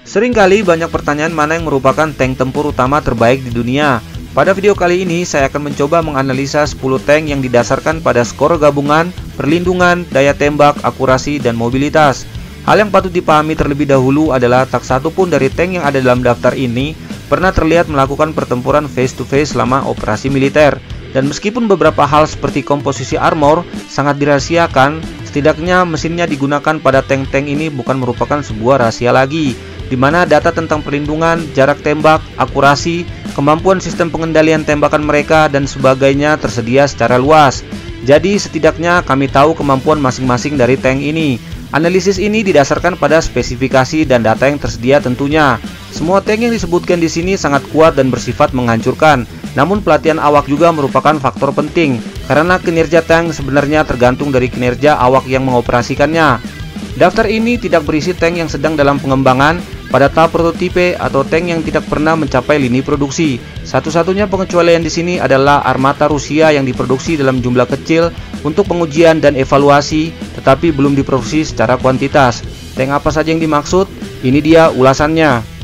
Seringkali banyak pertanyaan mana yang merupakan tank tempur utama terbaik di dunia. Pada video kali ini saya akan mencoba menganalisa 10 tank yang didasarkan pada skor gabungan, perlindungan, daya tembak, akurasi, dan mobilitas. Hal yang patut dipahami terlebih dahulu adalah tak satu pun dari tank yang ada dalam daftar ini pernah terlihat melakukan pertempuran face to face selama operasi militer. Dan meskipun beberapa hal seperti komposisi armor sangat dirahasiakan, setidaknya mesinnya digunakan pada tank-tank ini bukan merupakan sebuah rahasia lagi, di mana data tentang perlindungan, jarak tembak, akurasi, kemampuan sistem pengendalian tembakan mereka, dan sebagainya tersedia secara luas. Jadi setidaknya kami tahu kemampuan masing-masing dari tank ini. Analisis ini didasarkan pada spesifikasi dan data yang tersedia tentunya. Semua tank yang disebutkan di sini sangat kuat dan bersifat menghancurkan. Namun pelatihan awak juga merupakan faktor penting, karena kinerja tank sebenarnya tergantung dari kinerja awak yang mengoperasikannya. Daftar ini tidak berisi tank yang sedang dalam pengembangan, pada tahap prototipe, atau tank yang tidak pernah mencapai lini produksi. Satu-satunya pengecualian di sini adalah armata Rusia yang diproduksi dalam jumlah kecil untuk pengujian dan evaluasi, tetapi belum diproduksi secara kuantitas. Tank apa saja yang dimaksud? Ini dia ulasannya.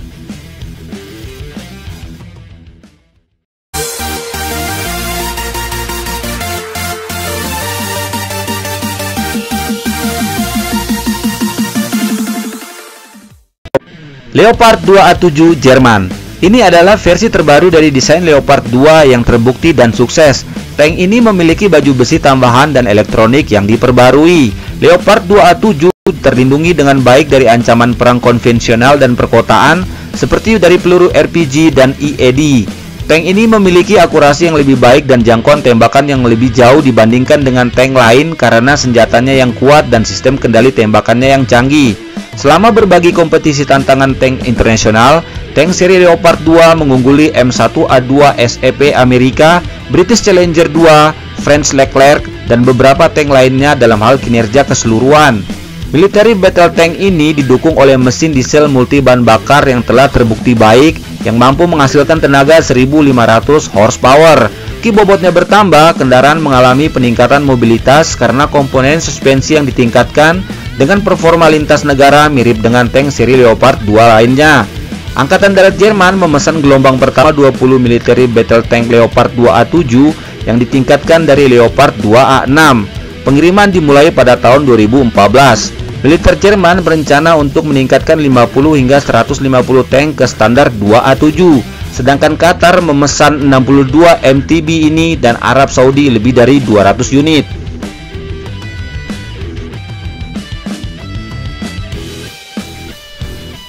Leopard 2A7 Jerman. Ini adalah versi terbaru dari desain Leopard 2 yang terbukti dan sukses. Tank ini memiliki baju besi tambahan dan elektronik yang diperbarui. Leopard 2A7 terlindungi dengan baik dari ancaman perang konvensional dan perkotaan seperti dari peluru RPG dan IED. Tank ini memiliki akurasi yang lebih baik dan jangkauan tembakan yang lebih jauh dibandingkan dengan tank lain karena senjatanya yang kuat dan sistem kendali tembakannya yang canggih. Selama berbagi kompetisi tantangan tank internasional, tank seri Leopard 2 mengungguli M1A2 SEP Amerika, British Challenger 2, French Leclerc, dan beberapa tank lainnya dalam hal kinerja keseluruhan. Military battle tank ini didukung oleh mesin diesel multi bahan bakar yang telah terbukti baik, yang mampu menghasilkan tenaga 1.500 horsepower. Meski bobotnya bertambah, kendaraan mengalami peningkatan mobilitas karena komponen suspensi yang ditingkatkan dengan performa lintas negara mirip dengan tank seri Leopard 2 lainnya. Angkatan Darat Jerman memesan gelombang pertama 20 military battle tank Leopard 2A7 yang ditingkatkan dari Leopard 2A6. Pengiriman dimulai pada tahun 2014. Militer Jerman berencana untuk meningkatkan 50 hingga 150 tank ke standar 2A7. Sedangkan Qatar memesan 62 MTB ini dan Arab Saudi lebih dari 200 unit.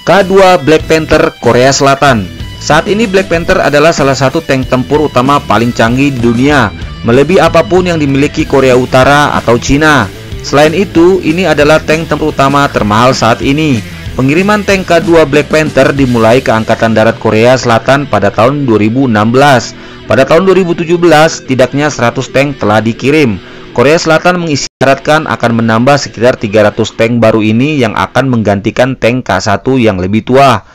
K2 Black Panther Korea Selatan. Saat ini Black Panther adalah salah satu tank tempur utama paling canggih di dunia, melebihi apapun yang dimiliki Korea Utara atau Cina. Selain itu, ini adalah tank tempur utama termahal saat ini. Pengiriman tank K2 Black Panther dimulai ke Angkatan Darat Korea Selatan pada tahun 2016. Pada tahun 2017, setidaknya 100 tank telah dikirim. Korea Selatan mengisyaratkan akan menambah sekitar 300 tank baru ini yang akan menggantikan tank K1 yang lebih tua.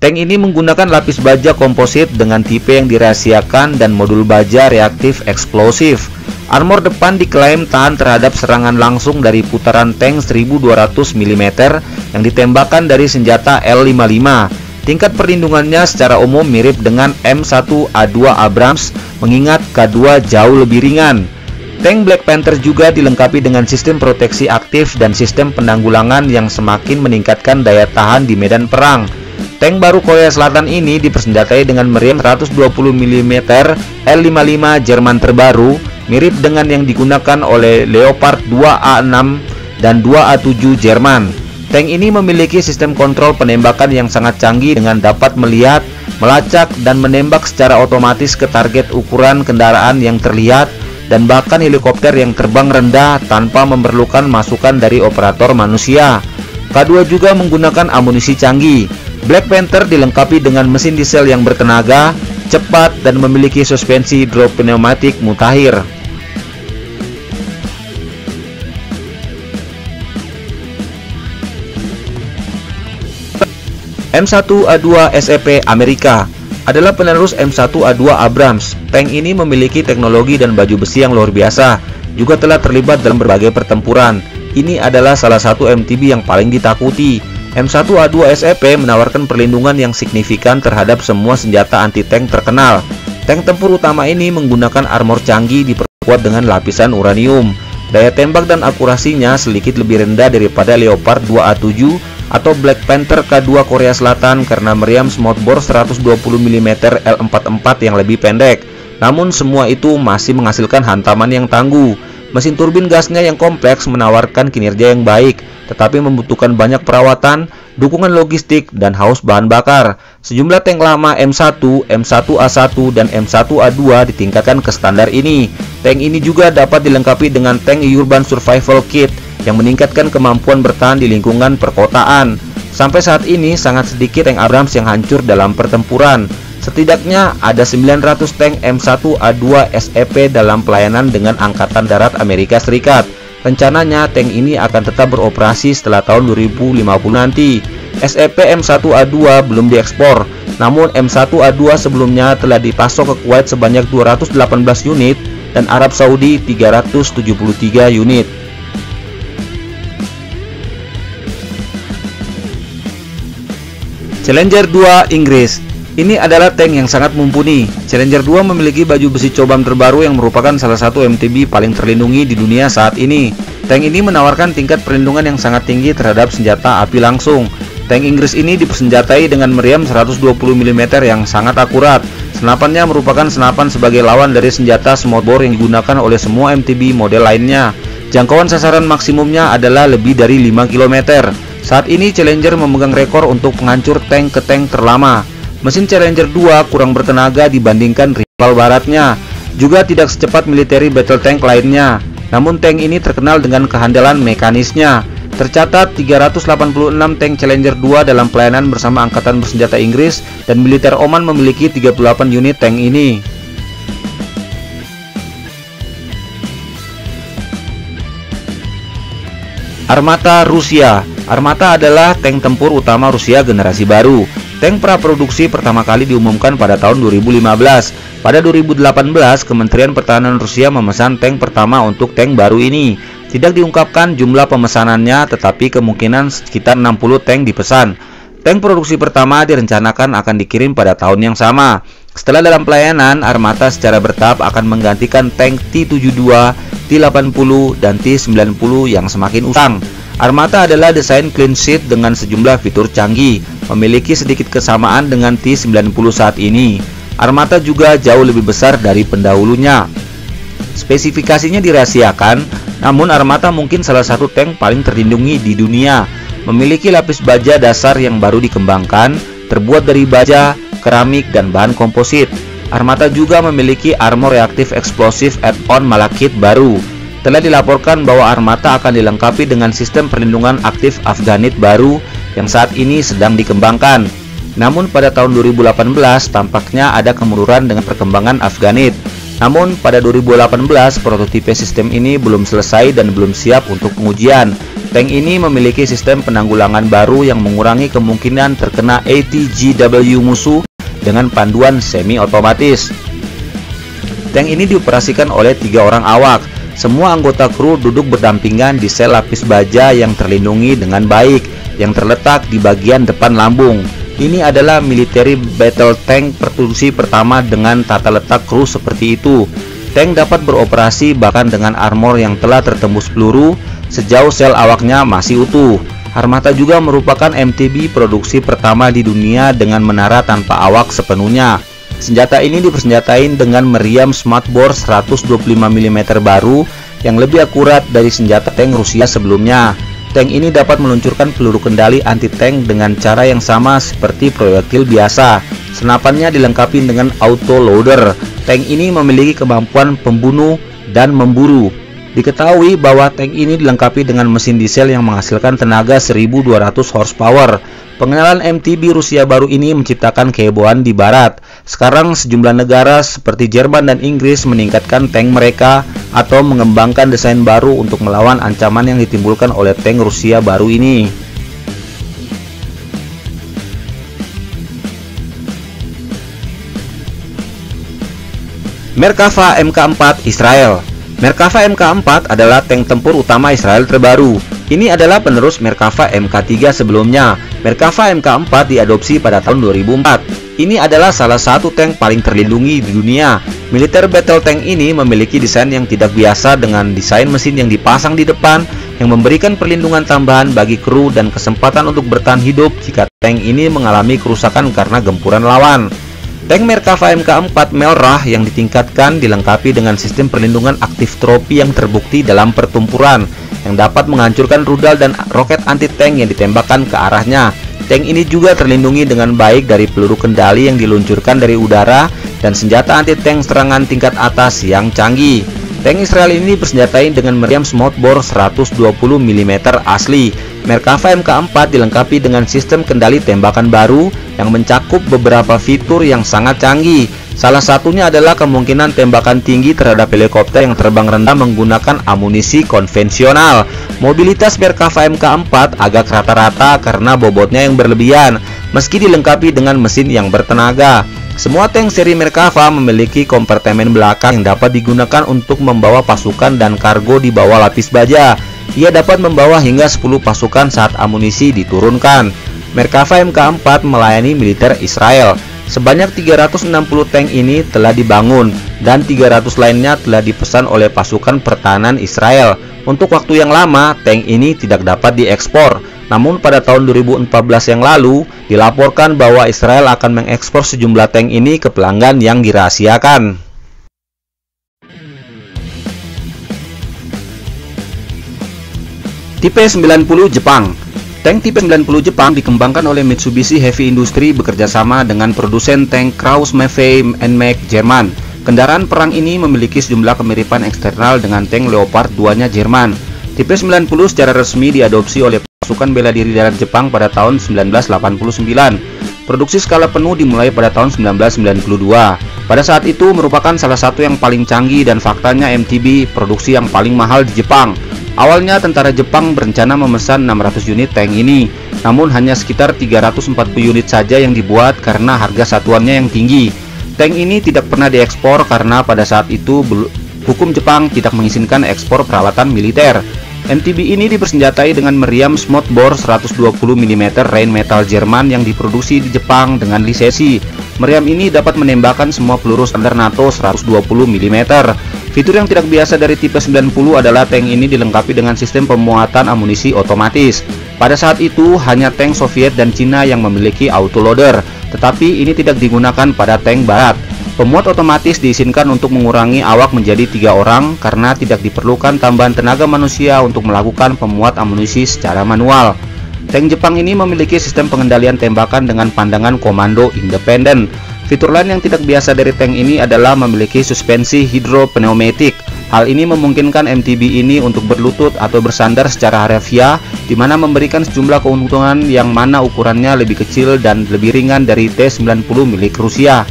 Tank ini menggunakan lapis baja komposit dengan tipe yang dirahasiakan dan modul baja reaktif eksplosif. Armor depan diklaim tahan terhadap serangan langsung dari putaran tank 1200 mm yang ditembakkan dari senjata L55. Tingkat perlindungannya secara umum mirip dengan M1A2 Abrams, mengingat K2 jauh lebih ringan. Tank Black Panther juga dilengkapi dengan sistem proteksi aktif dan sistem penanggulangan yang semakin meningkatkan daya tahan di medan perang. Tank baru Korea Selatan ini dipersenjatai dengan meriam 120 mm L55 Jerman terbaru, mirip dengan yang digunakan oleh Leopard 2A6 dan 2A7 Jerman. Tank ini memiliki sistem kontrol penembakan yang sangat canggih dengan dapat melihat, melacak, dan menembak secara otomatis ke target ukuran kendaraan yang terlihat dan bahkan helikopter yang terbang rendah tanpa memerlukan masukan dari operator manusia. K2 juga menggunakan amunisi canggih. Black Panther dilengkapi dengan mesin diesel yang bertenaga, cepat, dan memiliki suspensi hidropneumatik mutakhir. M1A2 SEP Amerika adalah penerus M1A2 Abrams. Tank ini memiliki teknologi dan baju besi yang luar biasa, juga telah terlibat dalam berbagai pertempuran. Ini adalah salah satu MTB yang paling ditakuti. M1A2 SEP menawarkan perlindungan yang signifikan terhadap semua senjata anti-tank terkenal. Tank tempur utama ini menggunakan armor canggih diperkuat dengan lapisan uranium. Daya tembak dan akurasinya sedikit lebih rendah daripada Leopard 2A7 atau Black Panther K2 Korea Selatan karena meriam smoothbore 120 mm L44 yang lebih pendek. Namun semua itu masih menghasilkan hantaman yang tangguh. Mesin turbin gasnya yang kompleks menawarkan kinerja yang baik, tetapi membutuhkan banyak perawatan, dukungan logistik, dan haus bahan bakar. Sejumlah tank lama M1, M1A1, dan M1A2 ditingkatkan ke standar ini. Tank ini juga dapat dilengkapi dengan tank Urban Survival Kit yang meningkatkan kemampuan bertahan di lingkungan perkotaan. Sampai saat ini sangat sedikit tank Abrams yang hancur dalam pertempuran. Setidaknya ada 900 tank M1A2 SEP dalam pelayanan dengan Angkatan Darat Amerika Serikat. Rencananya tank ini akan tetap beroperasi setelah tahun 2050 nanti. SEP M1A2 belum diekspor, namun M1A2 sebelumnya telah dipasok ke Kuwait sebanyak 218 unit dan Arab Saudi 373 unit. Challenger 2 Inggris. Ini adalah tank yang sangat mumpuni. Challenger 2 memiliki baju besi cobham terbaru yang merupakan salah satu MTB paling terlindungi di dunia saat ini. Tank ini menawarkan tingkat perlindungan yang sangat tinggi terhadap senjata api langsung. Tank Inggris ini dipersenjatai dengan meriam 120 mm yang sangat akurat. Senapannya merupakan senapan sebagai lawan dari senjata smoothbore yang digunakan oleh semua MTB model lainnya. Jangkauan sasaran maksimumnya adalah lebih dari 5 km. Saat ini Challenger memegang rekor untuk penghancur tank ke tank terlama. Mesin Challenger 2 kurang bertenaga dibandingkan rival baratnya, juga tidak secepat military battle tank lainnya. Namun tank ini terkenal dengan kehandalan mekanisnya. Tercatat 386 tank Challenger 2 dalam pelayanan bersama Angkatan Bersenjata Inggris dan militer Oman memiliki 38 unit tank ini. Armata Rusia. Armata adalah tank tempur utama Rusia generasi baru. Tank praproduksi pertama kali diumumkan pada tahun 2015. Pada 2018, Kementerian Pertahanan Rusia memesan tank pertama untuk tank baru ini. Tidak diungkapkan jumlah pemesanannya, tetapi kemungkinan sekitar 60 tank dipesan. Tank produksi pertama direncanakan akan dikirim pada tahun yang sama. Setelah dalam pelayanan, Armata secara bertahap akan menggantikan tank T-72, T-80, dan T-90 yang semakin usang. Armata adalah desain clean sheet dengan sejumlah fitur canggih, memiliki sedikit kesamaan dengan T-90 saat ini. Armata juga jauh lebih besar dari pendahulunya. Spesifikasinya dirahasiakan, namun Armata mungkin salah satu tank paling terlindungi di dunia. Memiliki lapis baja dasar yang baru dikembangkan, terbuat dari baja, keramik, dan bahan komposit. Armata juga memiliki armor reaktif eksplosif add-on Malakith baru. Telah dilaporkan bahwa Armata akan dilengkapi dengan sistem perlindungan aktif Afghanit baru yang saat ini sedang dikembangkan. Namun pada tahun 2018 tampaknya ada kemunduran dengan perkembangan Afghanit. Namun pada 2018 prototipe sistem ini belum selesai dan belum siap untuk pengujian. Tank ini memiliki sistem penanggulangan baru yang mengurangi kemungkinan terkena ATGW musuh dengan panduan semi otomatis. Tank ini dioperasikan oleh 3 orang awak. Semua anggota kru duduk berdampingan di sel lapis baja yang terlindungi dengan baik, yang terletak di bagian depan lambung. Ini adalah military battle tank produksi pertama dengan tata letak kru seperti itu. Tank dapat beroperasi bahkan dengan armor yang telah tertembus peluru, sejauh sel awaknya masih utuh. Armata juga merupakan MTB produksi pertama di dunia dengan menara tanpa awak sepenuhnya. Senjata ini dipersenjatain dengan meriam smoothbore 125 mm baru yang lebih akurat dari senjata tank Rusia sebelumnya. Tank ini dapat meluncurkan peluru kendali anti-tank dengan cara yang sama seperti proyektil biasa. Senapannya dilengkapi dengan auto loader. Tank ini memiliki kemampuan pembunuh dan memburu. Diketahui bahwa tank ini dilengkapi dengan mesin diesel yang menghasilkan tenaga 1200 horsepower. Pengenalan MTB Rusia baru ini menciptakan kehebohan di barat. Sekarang sejumlah negara seperti Jerman dan Inggris meningkatkan tank mereka atau mengembangkan desain baru untuk melawan ancaman yang ditimbulkan oleh tank Rusia baru ini. Merkava Mk4 Israel. Merkava Mk4 adalah tank tempur utama Israel terbaru. Ini adalah penerus Merkava Mk3 sebelumnya. Merkava Mk4 diadopsi pada tahun 2004. Ini adalah salah satu tank paling terlindungi di dunia. Militer battle tank ini memiliki desain yang tidak biasa dengan desain mesin yang dipasang di depan yang memberikan perlindungan tambahan bagi kru dan kesempatan untuk bertahan hidup jika tank ini mengalami kerusakan karena gempuran lawan. Tank Merkava Mk4 Melrah yang ditingkatkan dilengkapi dengan sistem perlindungan aktif tropi yang terbukti dalam pertempuran yang dapat menghancurkan rudal dan roket anti-tank yang ditembakkan ke arahnya. Tank ini juga terlindungi dengan baik dari peluru kendali yang diluncurkan dari udara dan senjata anti-tank serangan tingkat atas yang canggih. Tank Israel ini bersenjatai dengan meriam smoothbore 120 mm asli. Merkava Mk4 dilengkapi dengan sistem kendali tembakan baru yang mencakup beberapa fitur yang sangat canggih. Salah satunya adalah kemungkinan tembakan tinggi terhadap helikopter yang terbang rendah menggunakan amunisi konvensional. Mobilitas Merkava Mk4 agak rata-rata karena bobotnya yang berlebihan, meski dilengkapi dengan mesin yang bertenaga. Semua tank seri Merkava memiliki kompartemen belakang yang dapat digunakan untuk membawa pasukan dan kargo di bawah lapis baja. Ia dapat membawa hingga 10 pasukan saat amunisi diturunkan. Merkava Mk4 melayani militer Israel. Sebanyak 360 tank ini telah dibangun dan 300 lainnya telah dipesan oleh pasukan pertahanan Israel. Untuk waktu yang lama, tank ini tidak dapat diekspor. Namun pada tahun 2014 yang lalu, dilaporkan bahwa Israel akan mengekspor sejumlah tank ini ke pelanggan yang dirahasiakan. Tipe 90 Jepang. Tank tipe 90 Jepang dikembangkan oleh Mitsubishi Heavy Industry bekerjasama dengan produsen tank Krauss-Maffei NMAC Jerman. Kendaraan perang ini memiliki sejumlah kemiripan eksternal dengan tank Leopard 2-nya Jerman. Tipe 90 secara resmi diadopsi oleh pasukan bela diri darat Jepang pada tahun 1989. Produksi skala penuh dimulai pada tahun 1992. Pada saat itu merupakan salah satu yang paling canggih dan faktanya MTB produksi yang paling mahal di Jepang. Awalnya tentara Jepang berencana memesan 600 unit tank ini, namun hanya sekitar 340 unit saja yang dibuat karena harga satuannya yang tinggi. Tank ini tidak pernah diekspor karena pada saat itu hukum Jepang tidak mengizinkan ekspor peralatan militer. MTB ini dipersenjatai dengan meriam smoothbore 120 mm Rheinmetall Jerman yang diproduksi di Jepang dengan lisensi. Meriam ini dapat menembakkan semua peluru standar NATO 120 mm. Fitur yang tidak biasa dari tipe 90 adalah tank ini dilengkapi dengan sistem pemuatan amunisi otomatis. Pada saat itu hanya tank Soviet dan Cina yang memiliki autoloader, tetapi ini tidak digunakan pada tank barat. Pemuat otomatis diizinkan untuk mengurangi awak menjadi 3 orang karena tidak diperlukan tambahan tenaga manusia untuk melakukan pemuat amunisi secara manual. Tank Jepang ini memiliki sistem pengendalian tembakan dengan pandangan komando independen. Fitur lain yang tidak biasa dari tank ini adalah memiliki suspensi hidropneumatik. Hal ini memungkinkan MTB ini untuk berlutut atau bersandar secara harafiah, di mana memberikan sejumlah keuntungan yang mana ukurannya lebih kecil dan lebih ringan dari T-90 milik Rusia.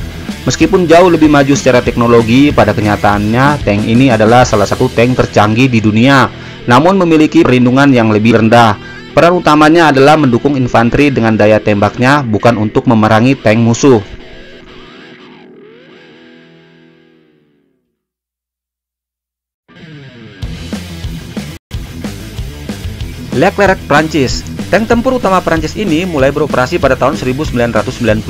Meskipun jauh lebih maju secara teknologi, pada kenyataannya tank ini adalah salah satu tank tercanggih di dunia, namun memiliki perlindungan yang lebih rendah. Peran utamanya adalah mendukung infanteri dengan daya tembaknya, bukan untuk memerangi tank musuh. Leclerc Prancis. Tank tempur utama Prancis ini mulai beroperasi pada tahun 1992.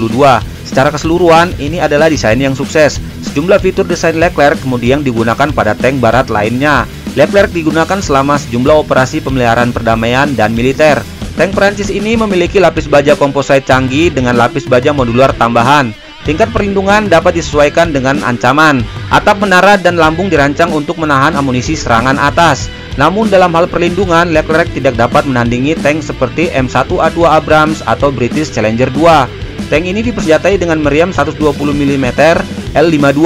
Secara keseluruhan, ini adalah desain yang sukses. Sejumlah fitur desain Leclerc kemudian digunakan pada tank barat lainnya. Leclerc digunakan selama sejumlah operasi pemeliharaan perdamaian dan militer. Tank Prancis ini memiliki lapis baja komposite canggih dengan lapis baja modular tambahan. Tingkat perlindungan dapat disesuaikan dengan ancaman. Atap menara dan lambung dirancang untuk menahan amunisi serangan atas. Namun dalam hal perlindungan, Leclerc tidak dapat menandingi tank seperti M1A2 Abrams atau British Challenger 2. Tank ini dipersenjatai dengan meriam 120 mm L52.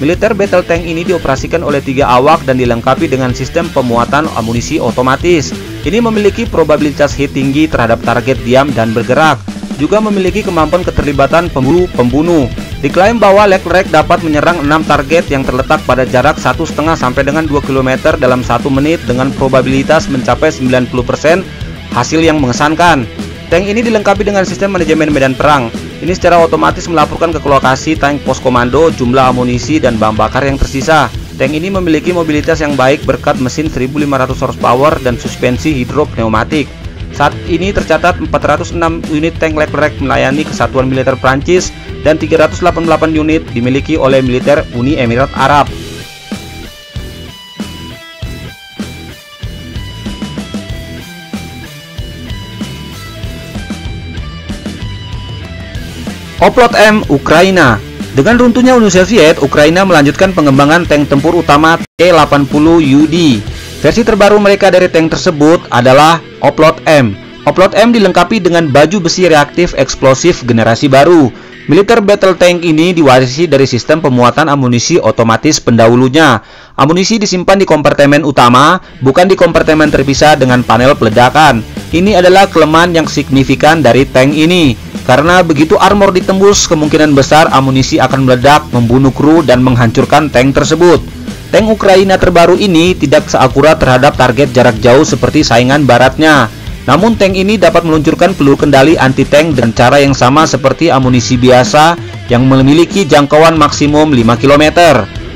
Militer battle tank ini dioperasikan oleh 3 awak dan dilengkapi dengan sistem pemuatan amunisi otomatis. Ini memiliki probabilitas hit tinggi terhadap target diam dan bergerak. Juga memiliki kemampuan keterlibatan pembunuh. Diklaim bahwa Leclerc dapat menyerang 6 target yang terletak pada jarak 1,5 sampai dengan 2 km dalam 1 menit dengan probabilitas mencapai 90%, hasil yang mengesankan. Tank ini dilengkapi dengan sistem manajemen medan perang. Ini secara otomatis melaporkan ke lokasi tank pos komando, jumlah amunisi dan bahan bakar yang tersisa. Tank ini memiliki mobilitas yang baik berkat mesin 1500 horsepower dan suspensi hidropneumatik. Saat ini tercatat 406 unit tank Leclerc melayani kesatuan militer Prancis dan 388 unit dimiliki oleh militer Uni Emirat Arab. Oplot M Ukraina. Dengan runtuhnya Uni Soviet, Ukraina melanjutkan pengembangan tank tempur utama T-80UD. Versi terbaru mereka dari tank tersebut adalah Oplot M. Oplot M dilengkapi dengan baju besi reaktif eksplosif generasi baru. Militer battle tank ini diwarisi dari sistem pemuatan amunisi otomatis pendahulunya. Amunisi disimpan di kompartemen utama, bukan di kompartemen terpisah dengan panel peledakan. Ini adalah kelemahan yang signifikan dari tank ini. Karena begitu armor ditembus, kemungkinan besar amunisi akan meledak, membunuh kru, dan menghancurkan tank tersebut. Tank Ukraina terbaru ini tidak seakurat terhadap target jarak jauh seperti saingan baratnya. Namun tank ini dapat meluncurkan peluru kendali anti-tank dengan cara yang sama seperti amunisi biasa yang memiliki jangkauan maksimum 5 km.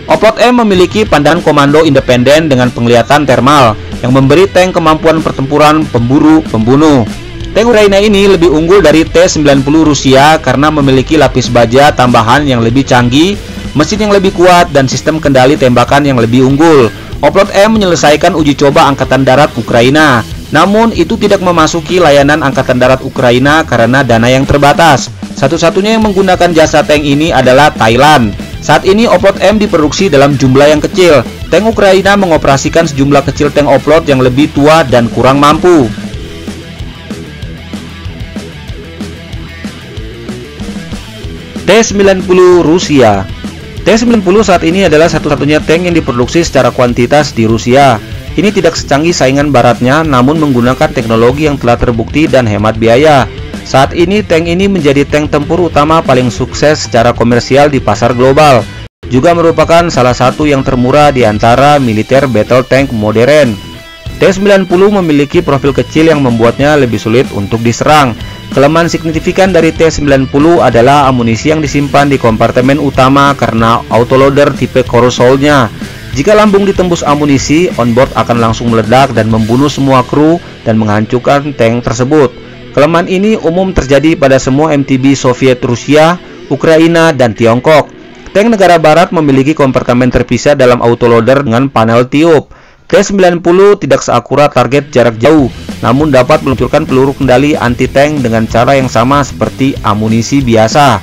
Oplot M memiliki pandangan komando independen dengan penglihatan thermal yang memberi tank kemampuan pertempuran pemburu-pembunuh. Tank Ukraina ini lebih unggul dari T-90 Rusia karena memiliki lapis baja tambahan yang lebih canggih, mesin yang lebih kuat, dan sistem kendali tembakan yang lebih unggul. Oplot M menyelesaikan uji coba Angkatan Darat Ukraina. Namun itu tidak memasuki layanan Angkatan Darat Ukraina karena dana yang terbatas. Satu-satunya yang menggunakan jasa tank ini adalah Thailand. Saat ini Oplot M diproduksi dalam jumlah yang kecil. Tank Ukraina mengoperasikan sejumlah kecil tank Oplot yang lebih tua dan kurang mampu. T-90 Rusia. T-90 saat ini adalah satu-satunya tank yang diproduksi secara kuantitas di Rusia. Ini tidak secanggih saingan baratnya, namun menggunakan teknologi yang telah terbukti dan hemat biaya. Saat ini tank ini menjadi tank tempur utama paling sukses secara komersial di pasar global. Juga merupakan salah satu yang termurah di antara militer battle tank modern. T-90 memiliki profil kecil yang membuatnya lebih sulit untuk diserang. Kelemahan signifikan dari T-90 adalah amunisi yang disimpan di kompartemen utama karena autoloader tipe Coruscant-nya. Jika lambung ditembus amunisi, onboard akan langsung meledak dan membunuh semua kru dan menghancurkan tank tersebut. Kelemahan ini umum terjadi pada semua MTB Soviet Rusia, Ukraina, dan Tiongkok. Tank negara barat memiliki kompartemen terpisah dalam autoloader dengan panel tiup. T-90 tidak seakurat target jarak jauh, namun dapat meluncurkan peluru kendali anti-tank dengan cara yang sama seperti amunisi biasa.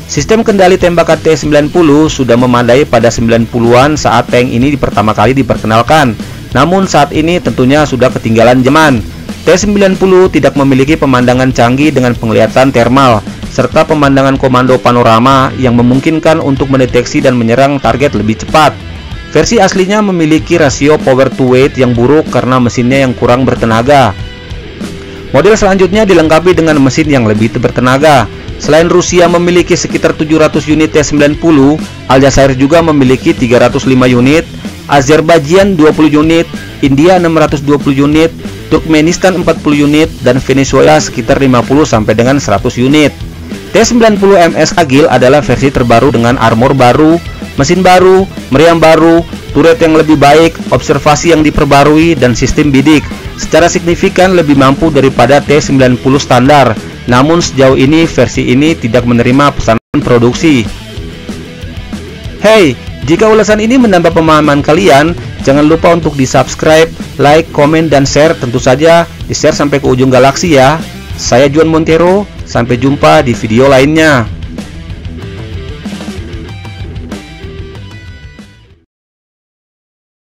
Sistem kendali tembakan T-90 sudah memadai pada 90-an saat tank ini pertama kali diperkenalkan. Namun saat ini tentunya sudah ketinggalan zaman. T-90 tidak memiliki pemandangan canggih dengan penglihatan thermal, serta pemandangan komando panorama yang memungkinkan untuk mendeteksi dan menyerang target lebih cepat. Versi aslinya memiliki rasio power to weight yang buruk karena mesinnya yang kurang bertenaga. Model selanjutnya dilengkapi dengan mesin yang lebih bertenaga. Selain Rusia memiliki sekitar 700 unit T-90, Aljazair juga memiliki 305 unit, Azerbaijan 20 unit, India 620 unit, Turkmenistan 40 unit, dan Venezuela sekitar 50 sampai dengan 100 unit. T-90 MS Agil adalah versi terbaru dengan armor baru, mesin baru, meriam baru, turret yang lebih baik, observasi yang diperbarui, dan sistem bidik. Secara signifikan lebih mampu daripada T-90 standar. Namun sejauh ini versi ini tidak menerima pesanan produksi. Hey, jika ulasan ini menambah pemahaman kalian, jangan lupa untuk di-subscribe, like, komen, dan share. Tentu saja di-share sampai ke ujung galaksi ya. Saya Juan Montero, sampai jumpa di video lainnya.